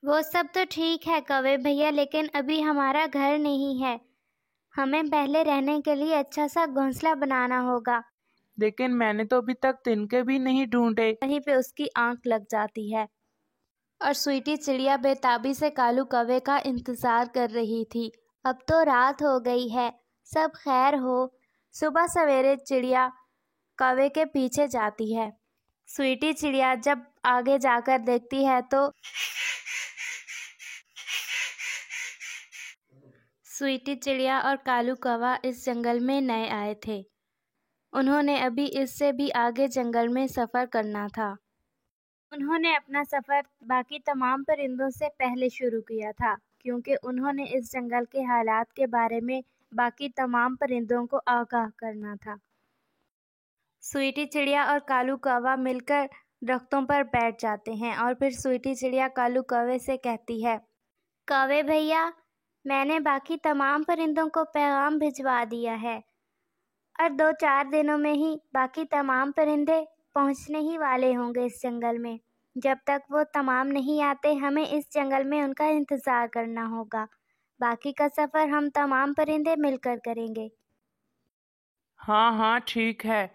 वो सब तो ठीक है कौवे भैया, लेकिन अभी हमारा घर नहीं है। हमें पहले रहने के लिए अच्छा सा घोंसला बनाना होगा। लेकिन मैंने तो अभी तक तिनके भी नहीं ढूंढे। वहीं पे उसकी आंख लग जाती है और स्वीटी चिड़िया बेताबी से कालू कौवे का इंतजार कर रही थी। अब तो रात हो गई है, सब खैर हो। सुबह सवेरे चिड़िया कौवे के पीछे जाती है। स्वीटी चिड़िया जब आगे जाकर देखती है तो स्वीटी चिड़िया और कालू कौवा इस जंगल में नए आए थे। उन्होंने अभी इससे भी आगे जंगल में सफ़र करना था। उन्होंने अपना सफ़र बाकी तमाम परिंदों से पहले शुरू किया था, क्योंकि उन्होंने इस जंगल के हालात के बारे में बाकी तमाम परिंदों को आगाह करना था। स्वीटी चिड़िया और कालू कौवा मिलकर दरख्तों पर बैठ जाते हैं और फिर स्वीटी चिड़िया कालू कौवे से कहती है, कौवे भैया, मैंने बाकी तमाम परिंदों को पैगाम भिजवा दिया है और 2-4 दिनों में ही बाकी तमाम परिंदे पहुंचने ही वाले होंगे इस जंगल में। जब तक वो तमाम नहीं आते, हमें इस जंगल में उनका इंतज़ार करना होगा। बाकी का सफ़र हम तमाम परिंदे मिलकर करेंगे। हाँ हाँ ठीक है,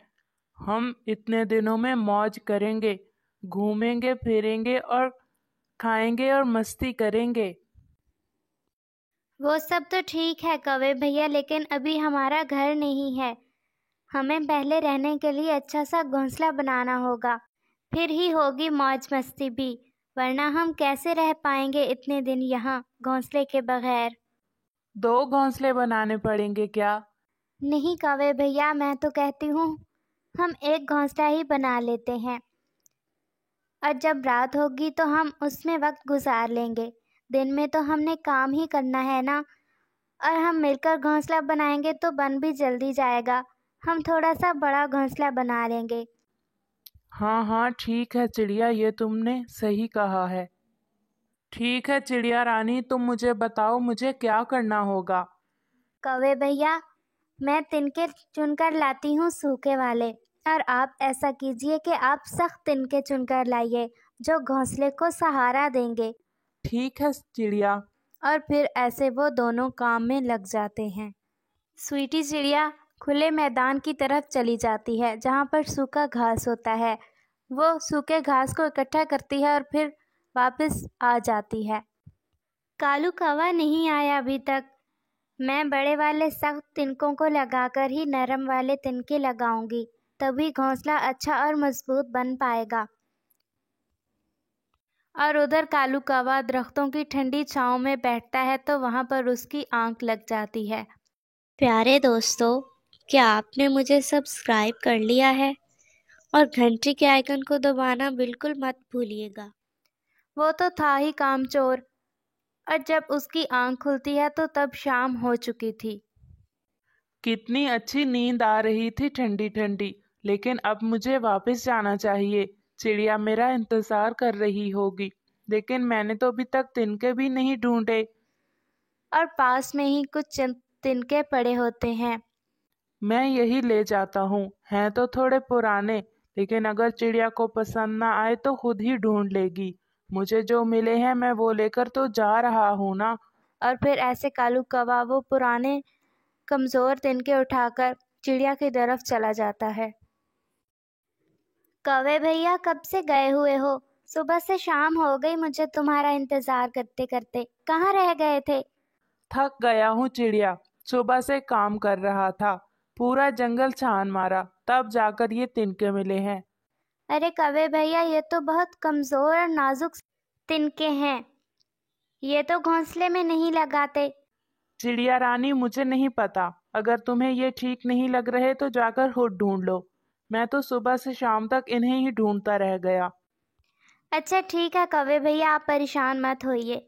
हम इतने दिनों में मौज करेंगे, घूमेंगे फिरेंगे और खाएंगे और मस्ती करेंगे। वो सब तो ठीक है कौवे भैया, लेकिन अभी हमारा घर नहीं है। हमें पहले रहने के लिए अच्छा सा घोंसला बनाना होगा, फिर ही होगी मौज मस्ती भी, वरना हम कैसे रह पाएंगे इतने दिन यहाँ घोंसले के बगैर। 2 घोंसले बनाने पड़ेंगे क्या? नहीं कौवे भैया, मैं तो कहती हूँ हम एक घोंसला ही बना लेते हैं और जब रात होगी तो हम उसमें वक्त गुजार लेंगे। दिन में तो हमने काम ही करना है ना, और हम मिलकर घोंसला बनाएंगे तो बन भी जल्दी जाएगा। हम थोड़ा सा बड़ा घोंसला बना लेंगे। हाँ हाँ ठीक है चिड़िया, ये तुमने सही कहा है। ठीक है चिड़िया रानी, तुम मुझे बताओ मुझे क्या करना होगा। कौवे भैया, मैं तिनके चुनकर लाती हूँ सूखे वाले, और आप ऐसा कीजिए कि आप सख्त तिनके चुनकर लाइए जो घोंसले को सहारा देंगे। ठीक है चिड़िया। और फिर ऐसे वो दोनों काम में लग जाते हैं। स्वीटी चिड़िया खुले मैदान की तरफ चली जाती है जहाँ पर सूखा घास होता है। वो सूखे घास को इकट्ठा करती है और फिर वापस आ जाती है। कालू कौवा नहीं आया अभी तक। मैं बड़े वाले सख्त तिनकों को लगाकर ही नरम वाले तिनके लगाऊंगी, तभी घोंसला अच्छा और मजबूत बन पाएगा। और उधर कालू कौवा दरख्तों की ठंडी छांव में बैठता है तो वहाँ पर उसकी आंख लग जाती है। प्यारे दोस्तों, क्या आपने मुझे सब्सक्राइब कर लिया है? और घंटी के आइकन को दबाना बिल्कुल मत भूलिएगा। वो तो था ही कामचोर, और जब उसकी आंख खुलती है तो तब शाम हो चुकी थी। कितनी अच्छी नींद आ रही थी ठंडी ठंडी, लेकिन अब मुझे वापस जाना चाहिए। चिड़िया मेरा इंतजार कर रही होगी, लेकिन मैंने तो अभी तक तिनके भी नहीं ढूंढे। और पास में ही कुछ तिनके पड़े होते हैं। मैं यही ले जाता हूँ, हैं तो थोड़े पुराने, लेकिन अगर चिड़िया को पसंद ना आए तो खुद ही ढूंढ लेगी। मुझे जो मिले हैं मैं वो लेकर तो जा रहा हूँ ना। और फिर ऐसे कालू कौवा वो पुराने कमज़ोर तिनके उठाकर चिड़िया की तरफ चला जाता है। कौवे भैया, कब से गए हुए हो? सुबह से शाम हो गई मुझे तुम्हारा इंतजार करते करते। कहाँ रह गए थे? थक गया हूँ चिड़िया, सुबह से काम कर रहा था, पूरा जंगल छान मारा, तब जाकर ये तिनके मिले हैं। अरे कौवे भैया, ये तो बहुत कमज़ोर और नाजुक तिनके हैं, ये तो घोंसले में नहीं लगाते। चिड़िया रानी मुझे नहीं पता, अगर तुम्हें ये ठीक नहीं लग रहे तो जाकर खुद ढूंढ लो। मैं तो सुबह से शाम तक इन्हें ही ढूंढता रह गया। अच्छा ठीक है कौवे भैया, आप परेशान मत होइए,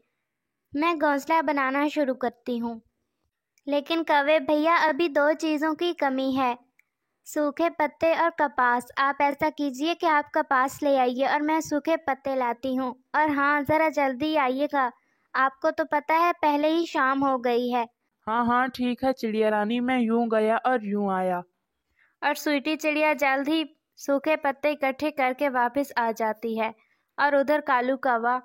मैं घोंसला बनाना शुरू करती हूँ। लेकिन कौवे भैया, अभी 2 चीज़ों की कमी है, सूखे पत्ते और कपास। आप ऐसा कीजिए कि आप कपास ले आइए और मैं सूखे पत्ते लाती हूँ। और हाँ, ज़रा जल्दी आइएगा, आपको तो पता है पहले ही शाम हो गई है। हाँ हाँ ठीक है चिड़िया रानी, मैं यूं गया और यूं आया। और स्वीटी चिड़िया जल्द ही सूखे पत्ते इकट्ठे करके वापस आ जाती है। और उधर कालू कौवा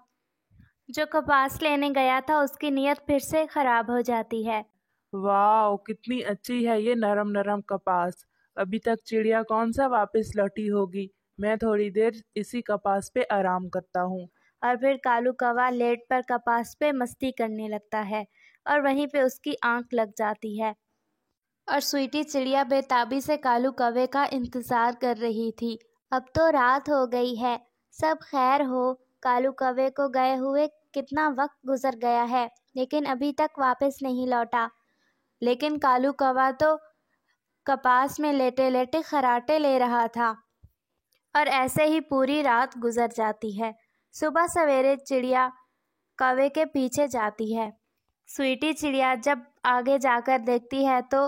जो कपास लेने गया था उसकी नीयत फिर से खराब हो जाती है। वाह, कितनी अच्छी है ये नरम नरम कपास। अभी तक चिड़िया कौन सा वापस लौटी होगी। मैं थोड़ी देर इसी कपास पे आराम करता हूँ। और फिर कालू कौवा लेट पर कपास पे मस्ती करने लगता है और वहीं पे उसकी आंख लग जाती है। और स्वीटी चिड़िया बेताबी से कालू कौवे का इंतजार कर रही थी। अब तो रात हो गई है, सब खैर हो। कालू कौवे को गए हुए कितना वक्त गुजर गया है, लेकिन अभी तक वापस नहीं लौटा। लेकिन कालू कौवा तो कपास में लेटे लेटे खराटे ले रहा था। और ऐसे ही पूरी रात गुजर जाती है। सुबह सवेरे चिड़िया कौवे के पीछे जाती है। स्वीटी चिड़िया जब आगे जाकर देखती है तो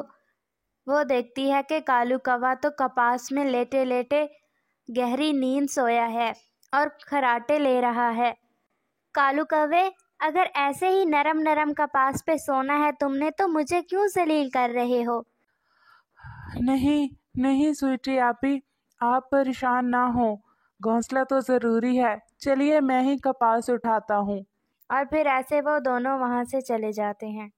वो देखती है कि कालू कौवा तो कपास में लेटे लेटे गहरी नींद सोया है और खराटे ले रहा है। कालू कौवे, अगर ऐसे ही नरम नरम कपास पे सोना है तुमने तो मुझे क्यों जलील कर रहे हो? नहीं नहीं स्वीटी आपी, आप परेशान ना हो। घोंसला तो जरूरी है। चलिए मैं ही कपास उठाता हूँ। और फिर ऐसे वो दोनों वहां से चले जाते हैं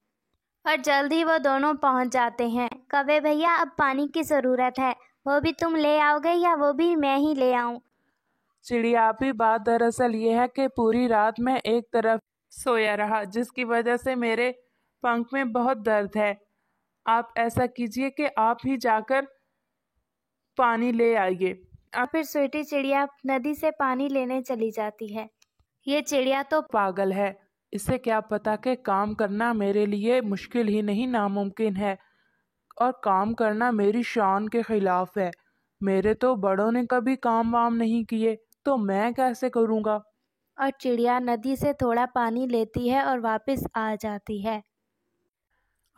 और जल्द ही वो दोनों पहुंच जाते हैं। कौवे भैया, अब पानी की ज़रूरत है, वो भी तुम ले आओगे या वो भी मैं ही ले आऊं? चिड़िया आपी, बात दरअसल ये है कि पूरी रात मैं एक तरफ सोया रहा, जिसकी वजह से मेरे पंख में बहुत दर्द है। आप ऐसा कीजिए कि आप ही जाकर पानी ले आइए। और फिर स्वीटी चिड़िया नदी से पानी लेने चली जाती है। ये चिड़िया तो पागल है, इसे क्या पता कि काम करना मेरे लिए मुश्किल ही नहीं नामुमकिन है, और काम करना मेरी शान के खिलाफ है। मेरे तो बड़ों ने कभी काम वाम नहीं किए, तो मैं कैसे करूँगा। और चिड़िया नदी से थोड़ा पानी लेती है और वापस आ जाती है।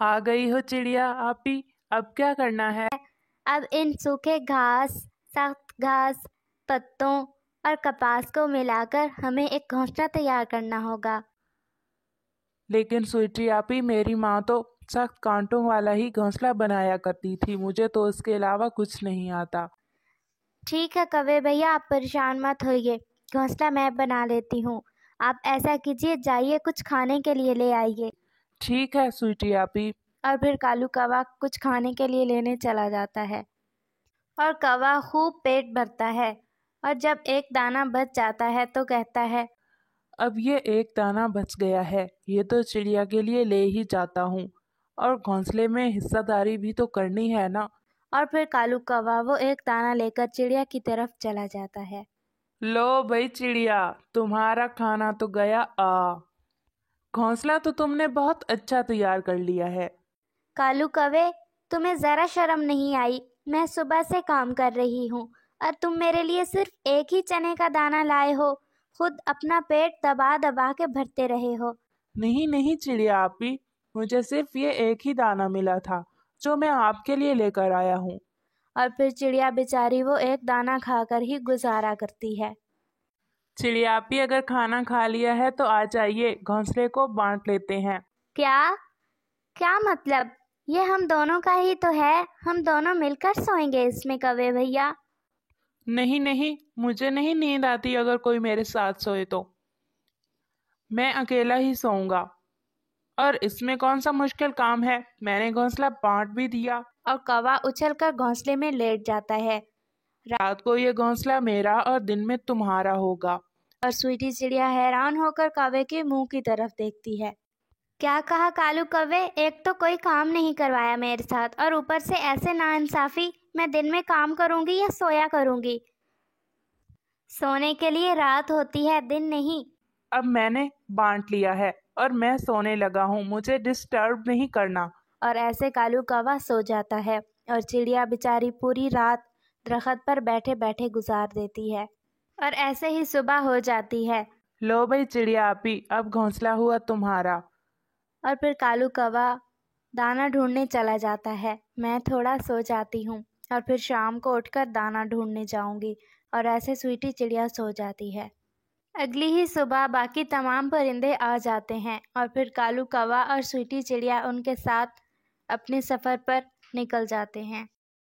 आ गई हो चिड़िया आपी, अब क्या करना है। अब इन सूखे घास, सख्त घास, पत्तों और कपास को मिलाकर हमें एक घोंसला तैयार करना होगा। लेकिन स्वीटी आपी, मेरी माँ तो सख्त कांटों वाला ही घोंसला बनाया करती थी, मुझे तो इसके अलावा कुछ नहीं आता। ठीक है कौवे भैया, आप परेशान मत होइए, घोंसला मैं बना लेती हूँ। आप ऐसा कीजिए, जाइए कुछ खाने के लिए ले आइए। ठीक है स्वीटी आपी। और फिर कालू कौवा कुछ खाने के लिए लेने चला जाता है और कौवा खूब पेट भरता है। और जब एक दाना बच जाता है तो कहता है, अब ये एक दाना बच गया है, ये तो चिड़िया के लिए ले ही जाता हूँ, और घोंसले में हिस्सेदारी भी तो करनी है ना। और फिर कालू कौवा वो एक दाना लेकर चिड़िया की तरफ चला जाता है। लो भाई चिड़िया, तुम्हारा खाना तो गया आ। घोंसला तो तुमने बहुत अच्छा तैयार कर लिया है। कालू कौवे, तुम्हें जरा शर्म नहीं आई? मैं सुबह से काम कर रही हूँ और तुम मेरे लिए सिर्फ एक ही चने का दाना लाए हो, खुद अपना पेट दबा दबा के भरते रहे हो। नहीं नहीं चिड़िया आपी, मुझे सिर्फ ये एक ही दाना मिला था, जो मैं आपके लिए लेकर आया हूँ। और फिर चिड़िया बेचारी वो एक दाना खाकर ही गुजारा करती है। चिड़िया आपी, अगर खाना खा लिया है तो आ जाइए, घोंसले को बांट लेते हैं। क्या? क्या मतलब? ये हम दोनों का ही तो है, हम दोनों मिलकर सोएंगे इसमें कौवे भैया। नहीं नहीं, मुझे नहीं नींद आती अगर कोई मेरे साथ सोए तो। मैं अकेला ही सोऊंगा, और इसमें कौन सा मुश्किल काम है, मैंने घोंसला बांट भी दिया। और कौवा उछलकर घोंसले में लेट जाता है। रात को ये घोंसला मेरा और दिन में तुम्हारा होगा। और स्वीटी चिड़िया हैरान होकर कौवे के मुंह की तरफ देखती है। क्या कहा कालू कौवे? एक तो कोई काम नहीं करवाया मेरे साथ और ऊपर से ऐसे नाइंसाफी। मैं दिन में काम करूंगी या सोया करूंगी? सोने के लिए रात होती है, दिन नहीं। अब मैंने बांट लिया है और मैं सोने लगा हूँ, मुझे डिस्टर्ब नहीं करना। और ऐसे कालू कौवा सो जाता है और चिड़िया बेचारी पूरी रात दरख्त पर बैठे बैठे गुजार देती है। और ऐसे ही सुबह हो जाती है। लो भाई चिड़िया आपी, अब घोंसला हुआ तुम्हारा। और फिर कालू कौवा दाना ढूंढने चला जाता है। मैं थोड़ा सो जाती हूँ और फिर शाम को उठकर दाना ढूंढने जाऊंगी। और ऐसे स्वीटी चिड़िया सो जाती है। अगली ही सुबह बाकी तमाम परिंदे आ जाते हैं और फिर कालू कौवा और स्वीटी चिड़िया उनके साथ अपने सफ़र पर निकल जाते हैं।